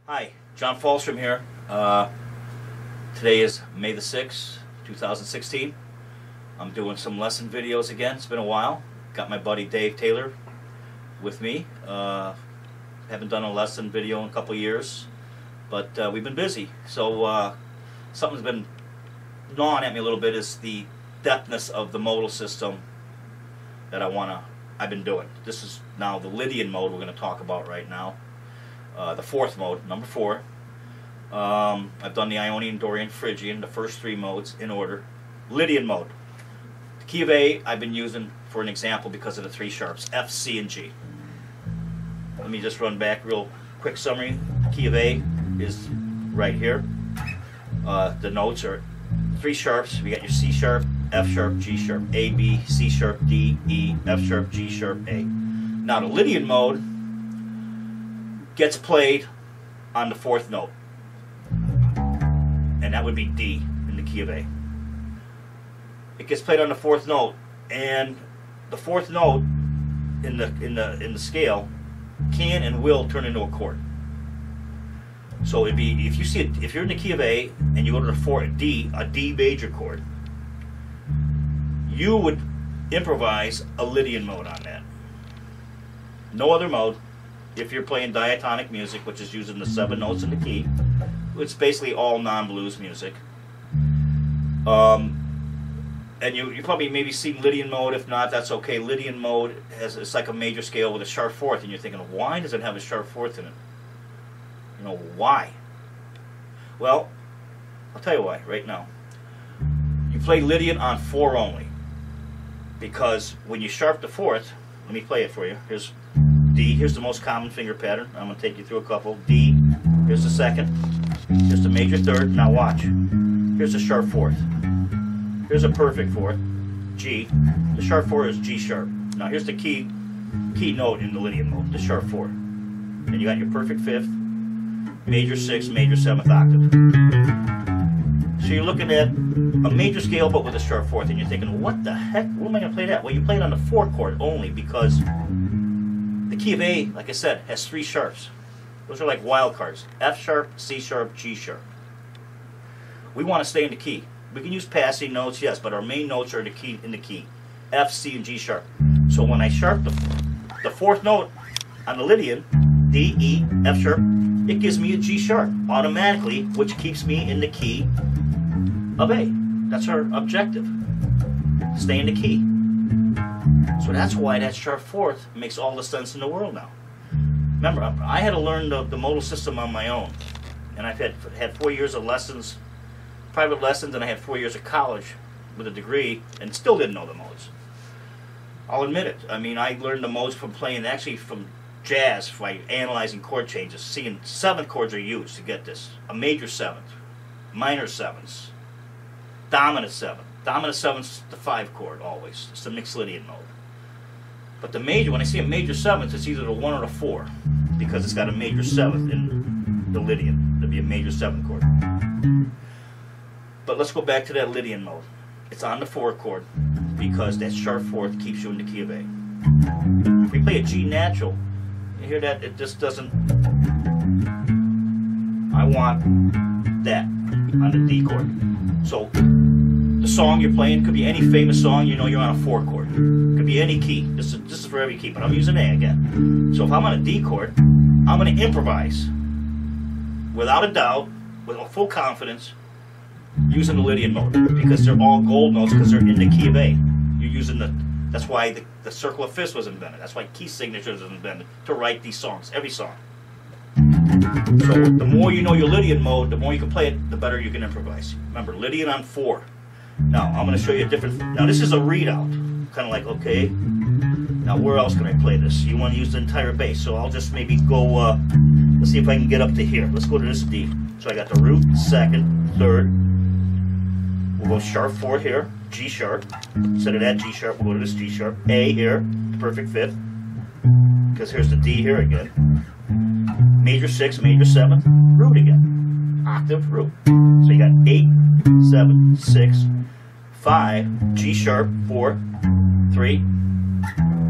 Hi, John Falstrom here. Today is May the 6th, 2016. I'm doing some lesson videos again. It's been a while. Got my buddy Dave Taylor with me. Haven't done a lesson video in a couple years, but we've been busy. So something's been gnawing at me a little bit is the depthness of the modal system that I've been doing. This is now the Lydian mode we're going to talk about right now. The fourth mode, number 4. I've done the Ionian, Dorian, Phrygian, the first 3 modes in order. Lydian mode. The key of A I've been using for an example because of the 3 sharps, F, C, and G. Let me just run back real quick summary. Key of A is right here. The notes are 3 sharps. We got your C sharp, F sharp, G sharp, A, B, C sharp, D, E, F sharp, G sharp, A. Now the Lydian mode gets played on the 4th note, and that would be D in the key of A. It gets played on the 4th note, and the 4th note in the scale can and will turn into a chord. So it'd be, if you see it, if you're in the key of A and you go to the D, a D major chord, you would improvise a Lydian mode on that. No other mode. If you're playing diatonic music, which is using the 7 notes in the key, it's basically all non-blues music. And you probably maybe seen Lydian mode. If not, that's okay. Lydian mode it's like a major scale with a sharp 4th, and you're thinking, why does it have a sharp 4th in it? You know, why? Well, I'll tell you why right now. You play Lydian on 4 only, because when you sharp the 4th, let me play it for you. Here's D, here's the most common finger pattern. I'm going to take you through a couple. D, here's the 2nd, here's the major 3rd. Now watch. Here's the sharp 4th. Here's a perfect 4th, G. The sharp 4 is G sharp. Now here's the key note in the Lydian mode, the sharp 4. And you got your perfect 5th, major 6th, major 7th octave. So you're looking at a major scale but with a sharp 4th, and you're thinking, what the heck? What am I going to play that? Well, you play it on the 4 chord only, because the key of A, like I said, has 3 sharps. Those are like wild cards. F sharp, C sharp, G sharp. We want to stay in the key. We can use passing notes, yes, but our main notes are in the key. F, C, and G sharp. So when I sharp the 4th note on the Lydian, D, E, F sharp, it gives me a G sharp automatically, which keeps me in the key of A. That's our objective. Stay in the key. So that's why that sharp 4th makes all the sense in the world now. Remember, I had to learn the modal system on my own, and I've had 4 years of lessons, private lessons, and I had 4 years of college with a degree, and still didn't know the modes. I'll admit it. I mean, I learned the modes from playing, actually from jazz, by analyzing chord changes, seeing 7th chords are used to get this. A major 7th, minor 7ths, dominant 7th. Dominant 7th's the 5 chord always. It's the mixed Lydian mode. But the major, when I see a major 7th, it's either the 1 or the 4, because it's got a major 7th in the Lydian. It'll be a major 7th chord. But let's go back to that Lydian mode. It's on the 4 chord, because that sharp 4th keeps you in the key of A. If we play a G natural, you hear that? It just doesn't. I want that on the D chord. So the song you're playing could be any famous song. You know you're on a 4 chord. It could be any key. This is for every key, but I'm using A again. So if I'm on a D chord, I'm going to improvise without a doubt, with full confidence, using the Lydian mode, because they're all gold notes, because they're in the key of A. You're using that's why the circle of fifths was invented. That's why key signatures was invented, to write these songs, every song. So the more you know your Lydian mode, the more you can play it, the better you can improvise. Remember, Lydian on 4. Now, I'm going to show you a different. Now, this is a readout. Kind of like, okay, now where else can I play this? You want to use the entire bass, so I'll just maybe go, let's see if I can get up to here. Let's go to this D. So I got the root, 2nd, 3rd. We'll go sharp 4th here, G sharp. Instead of that G sharp, we'll go to this G sharp. A here, the perfect 5th, because here's the D here again. Major 6th, major 7th, root again. Octave, root. So you got 8, 7, 6, 5, G sharp, 4, 3,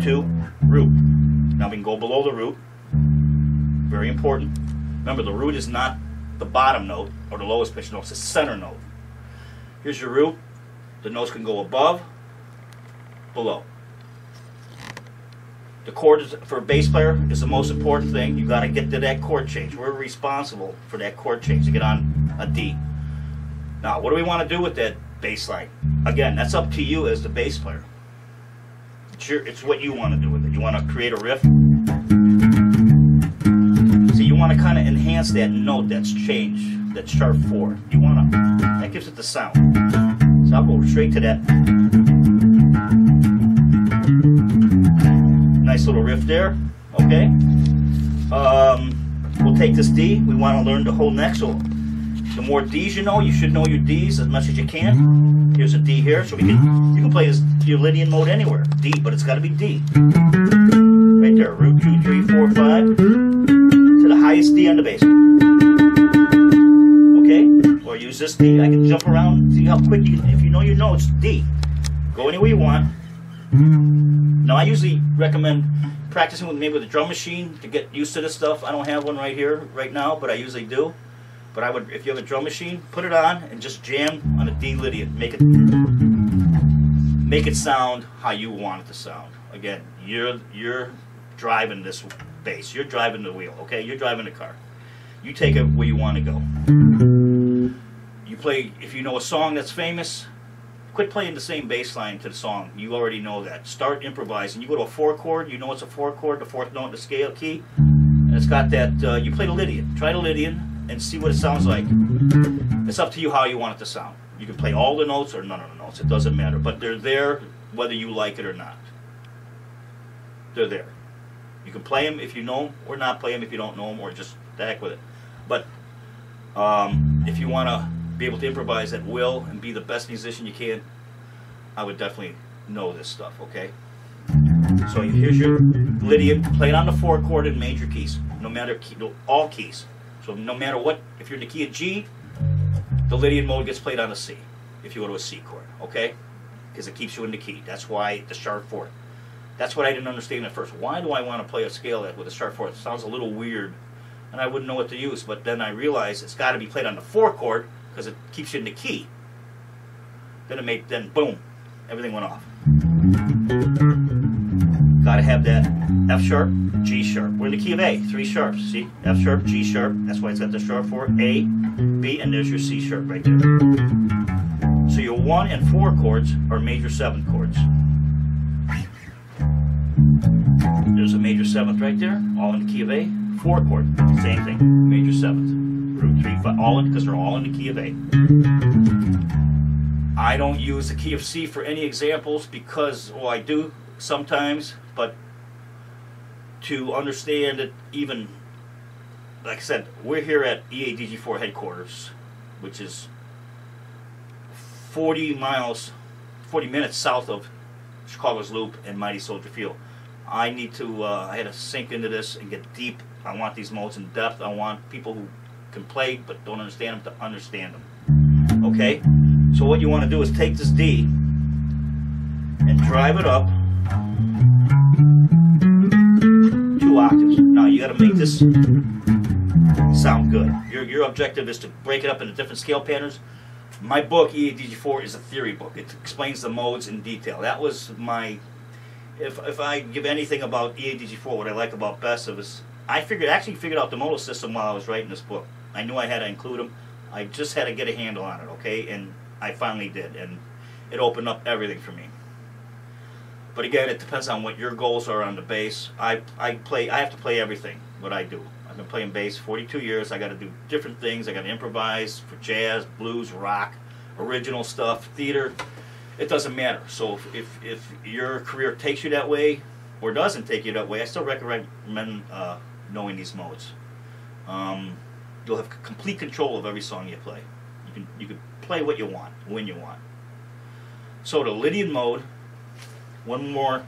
2, root. Now we can go below the root. Very important. Remember, the root is not the bottom note or the lowest pitch note, it's the center note. Here's your root. The notes can go above, below. The chord is, for a bass player, is the most important thing. You got to get to that chord change. We're responsible for that chord change to get on a D. Now, what do we want to do with that bass line? Again, that's up to you as the bass player. It's what you want to do with it. You want to create a riff. So you want to kind of enhance that note that's changed, that's sharp 4. You want to, that gives it the sound. So I'll go straight to that. Nice little riff there. Okay. We'll take this D. We want to learn the whole neck. So the more D's you know, you should know your D's as much as you can. Here's a D here, so you can play this your Lydian mode anywhere. D, but it's got to be D. Right there, root 2, 3, 4, 5 to the highest D on the bass. Okay, or use this D. I can jump around, see how quick you can. If you know your notes, D. Go anywhere you want. Now I usually recommend practicing with maybe with a drum machine to get used to this stuff. I don't have one right here right now, but I usually do. But I would, if you have a drum machine, put it on and just jam on a D Lydian. Make it sound how you want it to sound. Again, you're driving this bass. You're driving the wheel. Okay, you're driving the car. You take it where you want to go. You play, if you know a song that's famous, quit playing the same bass line to the song. You already know that. Start improvising. You go to a 4 chord. You know it's a 4 chord, the 4th note in the scale key, and it's got that. You play the Lydian. Try the Lydian and see what it sounds like. It's up to you how you want it to sound. You can play all the notes or none of the notes. It doesn't matter. But they're there whether you like it or not. They're there. You can play them if you know them, or not play them if you don't know them, or just the heck with it. But if you want to be able to improvise at will and be the best musician you can, I would definitely know this stuff, okay? So here's your Lydian. Play it on the 4 chord in major keys, no matter all keys. So no matter what, if you're in the key of G, the Lydian mode gets played on a C. If you go to a C chord, okay? Because it keeps you in the key. That's why the sharp 4th. That's what I didn't understand at first. Why do I want to play a scale with a sharp 4th? It sounds a little weird, and I wouldn't know what to use. But then I realized it's got to be played on the 4 chord because it keeps you in the key. Then boom, everything went off. Got to have that F sharp, G sharp. We're in the key of A, 3 sharps. See, F sharp, G sharp. That's why it's got the sharp 4, A, B, and there's your C sharp right there. So your 1 and 4 chords are major 7th chords. There's a major 7th right there, all in the key of A. 4 chord, same thing, major 7th. Root 3, 5, all in, because they're all in the key of A. I don't use the key of C for any examples because, well, I do sometimes, but to understand it, even, like I said, we're here at EADG 4 headquarters, which is 40 minutes south of Chicago's Loop and Mighty Soldier Field. I need to, I had to sink into this and get deep. I want these modes in depth. I want people who can play but don't understand them to understand them. Okay? So what you want to do is take this D and drive it up 2 octaves. Now you got to make this sound good. Your objective is to break it up into different scale patterns. My book, EADG4, is a theory book. It explains the modes in detail. That was my... If I give anything about EADG4, what I like about best of is, I actually figured out the modal system while I was writing this book. I knew I had to include them. I just had to get a handle on it, okay? And I finally did, and it opened up everything for me. But again, it depends on what your goals are on the bass. I have to play everything, what I do. I've been playing bass 42 years. I got to do different things. I got to improvise for jazz, blues, rock, original stuff, theater. It doesn't matter. So if your career takes you that way or doesn't take you that way, I still recommend knowing these modes. You'll have complete control of every song you play. You can play what you want, when you want. So the Lydian mode, one more.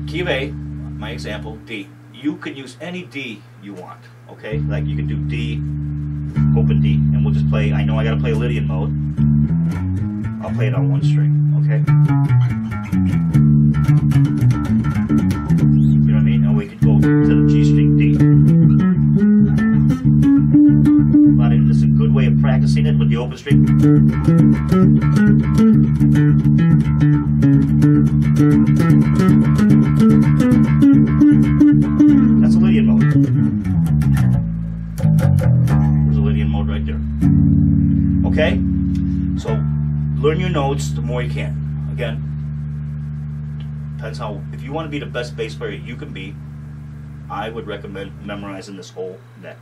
Key of A, my example, D. You could use any D you want, okay? Like you could do D, open D, and we'll just play. I know I got to play Lydian mode. I'll play it on 1 string, okay? You know what I mean? And we could go to the G string D. This is a good way of practicing it with the open string. That's a Lydian mode. There's a Lydian mode right there. Okay? So, learn your notes the more you can. Again, depends how, if you want to be the best bass player you can be, I would recommend memorizing this whole neck.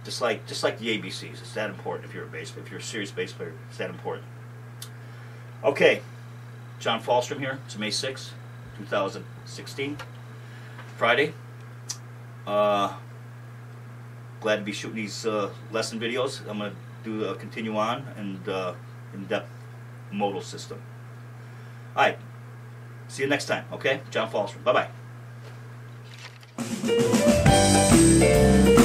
Just like the ABCs, it's that important if you're a serious bass player, it's that important. Okay, John Falstrom here. It's May 6th, 2016, Friday. Glad to be shooting these lesson videos. I'm going to do continue on and in-depth modal system. All right, see you next time. Okay, John Falstrom. Bye bye.